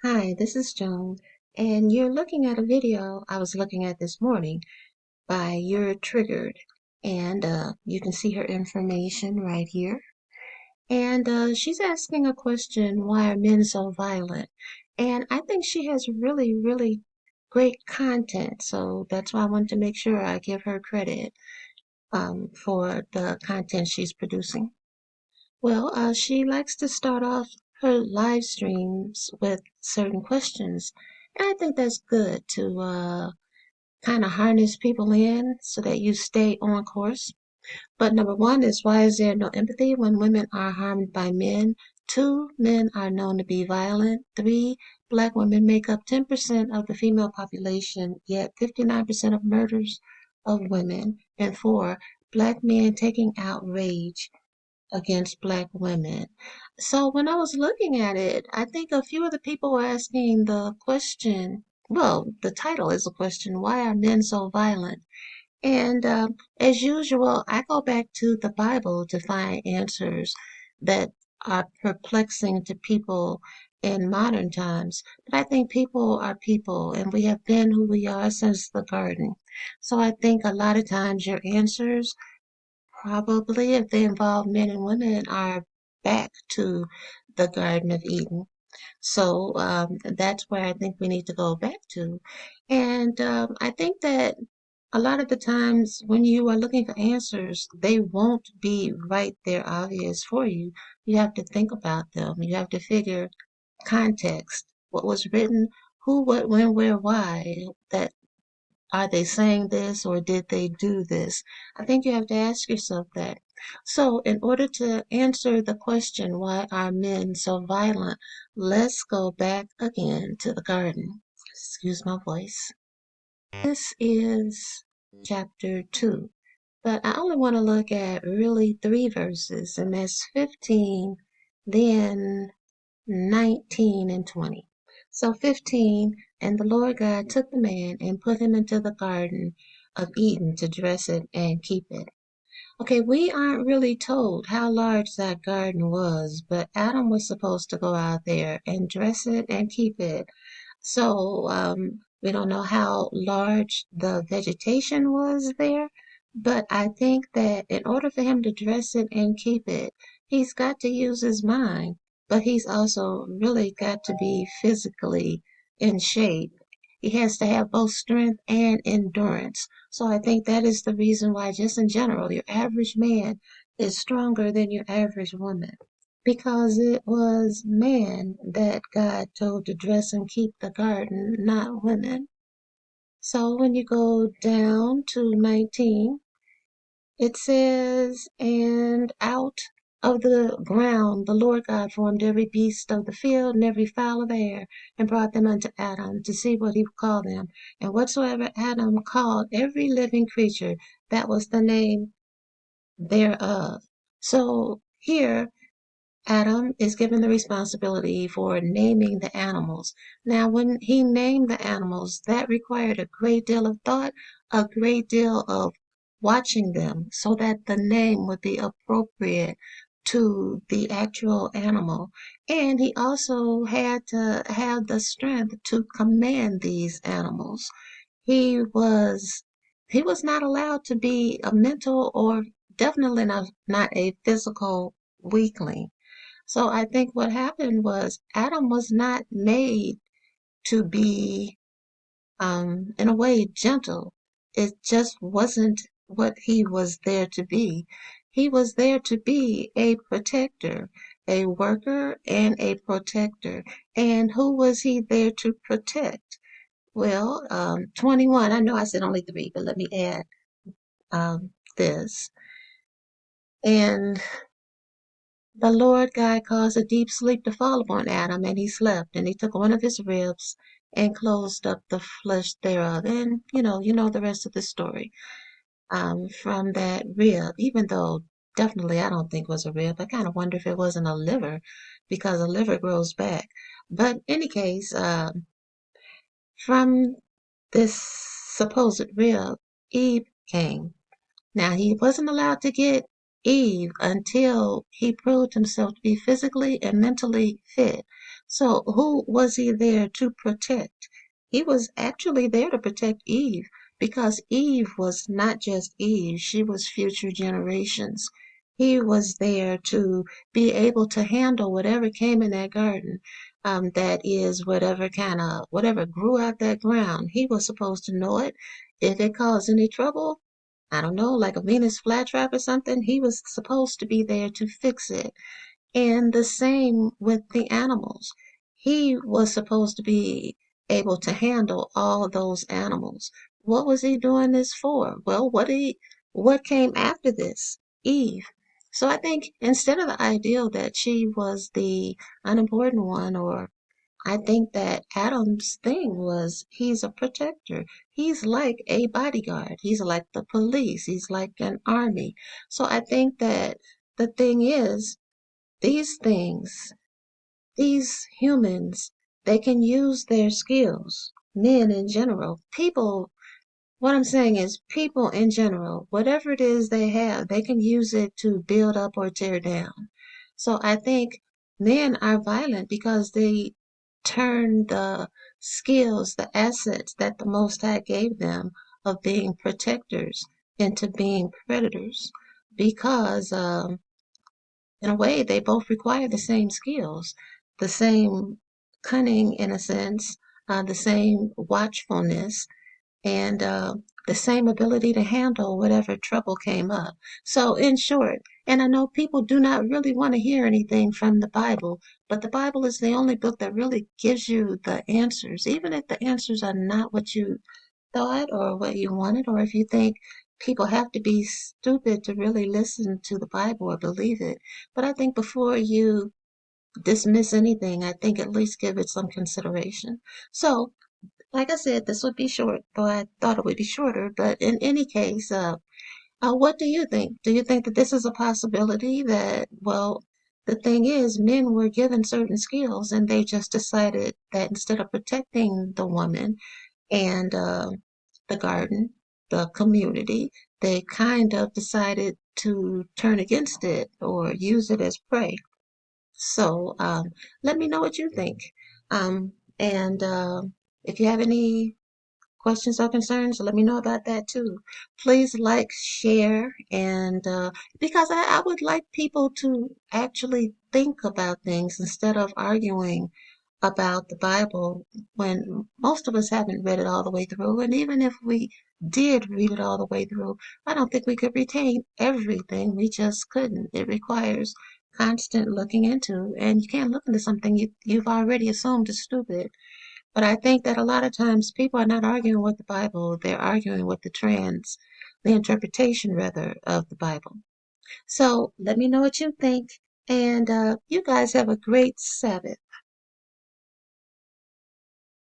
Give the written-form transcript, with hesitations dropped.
Hi, this is Joan, and you're looking at a video I was looking at this morning by You're Triggered, and you can see her information right here. And she's asking a question, why are men so violent? And I think she has really, really great content, so that's why I wanted to make sure I give her credit for the content she's producing. Well, she likes to start off her live streams with certain questions. And I think that's good to kind of harness people in so that you stay on course. But number one is, why is there no empathy when women are harmed by men? Two, men are known to be violent. Three, black women make up 10% of the female population, yet 59% of murders of women. And four, black men taking outrage against black women. So when I was looking at it, I think a few of the people were asking the question, well, the title is a question, why are men so violent? And as usual, I go back to the Bible to find answers that are perplexing to people in modern times. But I think people are people, and we have been who we are since the garden. So I think a lot of times your answers, probably, if they involve men and women, are back to the Garden of Eden. So that's where I think we need to go back to. And I think that a lot of the times when you are looking for answers, they won't be right there obvious for you. You have to think about them. You have to figure context, what was written, who, what, when, where, why. That are they saying this or did they do this? I think you have to ask yourself that. So, in order to answer the question, why are men so violent, let's go back again to the garden. Excuse my voice. This is chapter 2, but I only want to look at really three verses, and that's 15, then 19 and 20. So 15, and the Lord God took the man and put him into the garden of Eden to dress it and keep it. Okay, we aren't really told how large that garden was, but Adam was supposed to go out there and dress it and keep it. So we don't know how large the vegetation was there, but I think that in order for him to dress it and keep it, he's got to use his mind, but he's also really got to be physically in shape. He has to have both strength and endurance. So I think that is the reason why, just in general, your average man is stronger than your average woman. Because it was man that God told to dress and keep the garden, not women. So when you go down to 19, it says, and out of the ground the Lord God formed every beast of the field and every fowl of the air, and brought them unto Adam to see what he would call them. And whatsoever Adam called every living creature, that was the name thereof. So here, Adam is given the responsibility for naming the animals. Now, when he named the animals, that required a great deal of thought, a great deal of watching them so that the name would be appropriate to the actual animal. And he also had to have the strength to command these animals. He was he was not allowed to be a mental or definitely not a physical weakling. So I think what happened was Adam was not made to be, in a way, gentle. It just wasn't what he was there to be. He was there to be a protector, a worker and a protector. And who was he there to protect? Well, 21, I know I said only three, but let me add this. And the Lord God caused a deep sleep to fall upon Adam, and he slept, and he took one of his ribs and closed up the flesh thereof. And you know the rest of the story. From that rib, even though definitely I don't think it was a rib, I kind of wonder if it wasn't a liver, because a liver grows back. But in any case, from this supposed rib, Eve came. Now, he wasn't allowed to get Eve until he proved himself to be physically and mentally fit. So who was he there to protect? He was actually there to protect Eve because Eve was not just Eve, she was future generations. He was there to be able to handle whatever came in that garden. That is whatever grew out that ground. He was supposed to know it. If it caused any trouble, I don't know, like a Venus flytrap or something, he was supposed to be there to fix it. And the same with the animals. He was supposed to be able to handle all those animals. What was he doing this for? Well, what came after this? Eve. So I think instead of the ideal that she was the unimportant one, or I think that Adam's thing was he's a protector. He's like a bodyguard. He's like the police. He's like an army. So I think that the thing is, these things, these humans, they can use their skills. Men in general, people, what I'm saying is people in general, whatever it is they have, they can use it to build up or tear down. So I think men are violent because they turn the skills, the assets that the Most High gave them of being protectors into being predators because in a way, they both require the same skills, the same cunning, in a sense, the same watchfulness, and the same ability to handle whatever trouble came up. So, in short, and I know people do not really want to hear anything from the Bible, but the Bible is the only book that really gives you the answers, even if the answers are not what you thought or what you wanted, or if you think people have to be stupid to really listen to the Bible or believe it. But I think before you dismiss anything, I think at least give it some consideration. So, like I said, this would be short, though I thought it would be shorter. But in any case, what do you think? Do you think that this is a possibility that, well, the thing is, men were given certain skills and they just decided that instead of protecting the woman, and the garden, the community, they kind of decided to turn against it or use it as prey. So let me know what you think. And if you have any questions or concerns, let me know about that too. Please like, share, and because I would like people to actually think about things instead of arguing about the Bible when most of us haven't read it all the way through. And even if we did read it all the way through, I don't think we could retain everything. We just couldn't. It requires constant looking into, and you can't look into something you've already assumed is stupid. But I think that a lot of times people are not arguing with the Bible, they're arguing with the interpretation rather of the Bible. So let me know what you think, and you guys have a great Sabbath.